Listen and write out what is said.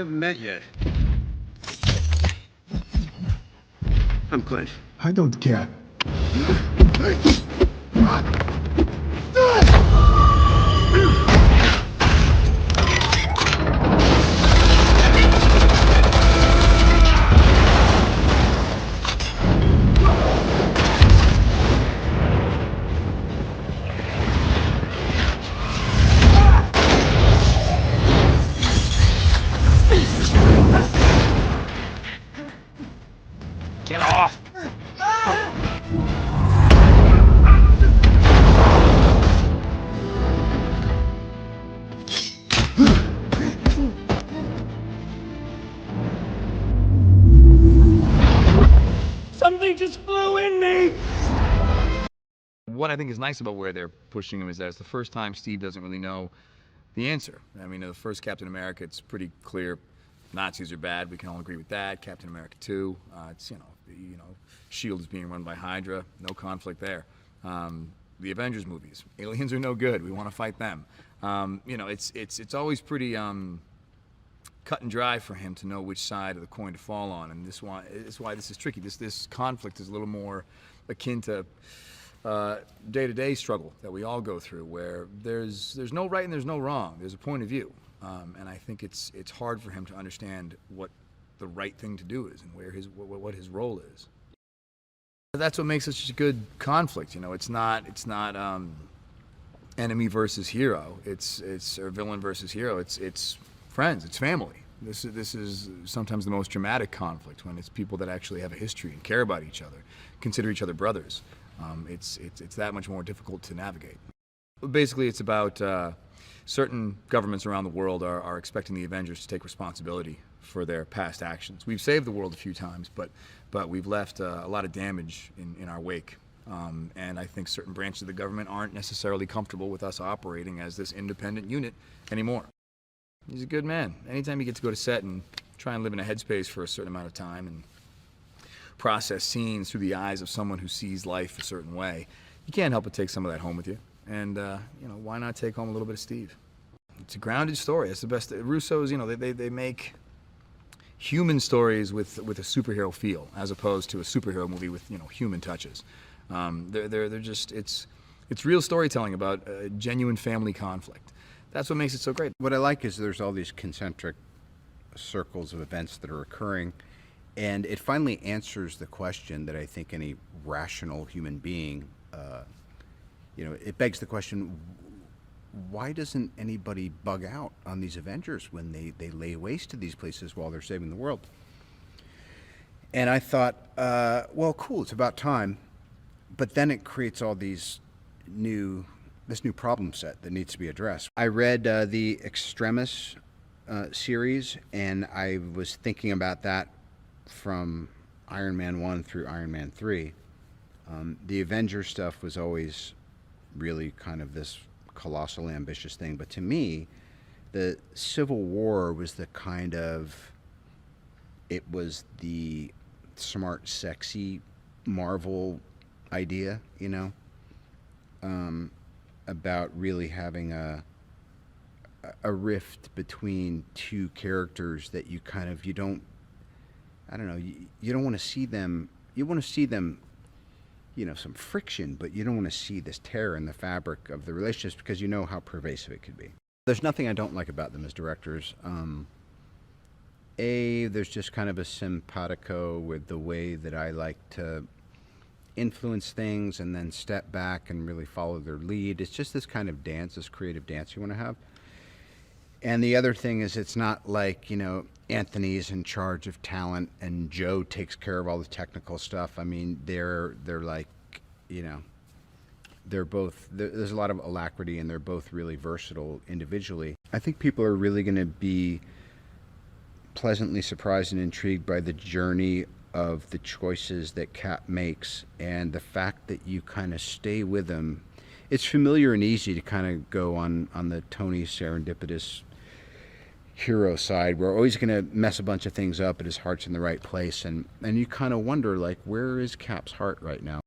haven't met yet. I'm Clint. I don't care. Get off! Something just flew in me! What I think is nice about where they're pushing him is that it's the first time Steve doesn't really know the answer. I mean, the first Captain America, it's pretty clear Nazis are bad. We can all agree with that. Captain America 2, it's you know, Shield is being run by Hydra. No conflict there. The Avengers movies, aliens are no good. We want to fight them. You know, it's always pretty cut and dry for him to know which side of the coin to fall on, and this one is why this is tricky. This conflict is a little more akin to day-to-day struggle that we all go through, where there's no right and there's no wrong. There's a point of view, and I think it's hard for him to understand what the right thing to do is and what his role is. That's what makes it such a good conflict. You know, it's not enemy versus hero. It's or villain versus hero. It's friends. It's family. This is sometimes the most dramatic conflict, when it's people that actually have a history and care about each other, consider each other brothers. It's that much more difficult to navigate. Basically, it's about certain governments around the world are expecting the Avengers to take responsibility for their past actions. We've saved the world a few times, but we've left a lot of damage in our wake. And I think certain branches of the government aren't necessarily comfortable with us operating as this independent unit anymore. He's a good man. Anytime he gets to go to set and try and live in a headspace for a certain amount of time and process scenes through the eyes of someone who sees life a certain way, you can't help but take some of that home with you. And you know, why not take home a little bit of Steve? It's a grounded story. It's the best. Russo's, you know, they make human stories with a superhero feel, as opposed to a superhero movie with, you know, human touches. They're just it's real storytelling about a genuine family conflict. That's what makes it so great. What I like is there's all these concentric circles of events that are occurring, and it finally answers the question that I think any rational human being, you know, it begs the question, why doesn't anybody bug out on these Avengers when they lay waste to these places while they're saving the world? And I thought, well, cool, it's about time. But then it creates all these this new problem set that needs to be addressed. I read the Extremis series, and I was thinking about that from Iron Man 1 through Iron Man 3. The Avengers stuff was always really kind of this colossal ambitious thing, but to me, the Civil War was the kind of, it was the smart, sexy Marvel idea, you know, about really having a rift between two characters that you kind of, you don't want to see them, you want to see them, you know, some friction, but you don't want to see this tear in the fabric of the relationships, because you know how pervasive it could be. There's nothing I don't like about them as directors. There's just kind of a simpatico with the way that I like to influence things and then step back and really follow their lead. It's just this kind of dance, this creative dance you want to have. And the other thing is, it's not like, you know, Anthony's in charge of talent and Joe takes care of all the technical stuff. I mean, they're like, you know, they're both, there's a lot of alacrity, and they're both really versatile individually. I think people are really going to be pleasantly surprised and intrigued by the journey of the choices that Cap makes, and the fact that you kind of stay with him. It's familiar and easy to kind of go on the Tony serendipitous hero side. We're always going to mess a bunch of things up, but his heart's in the right place, and you kind of wonder, like, where is Cap's heart right now?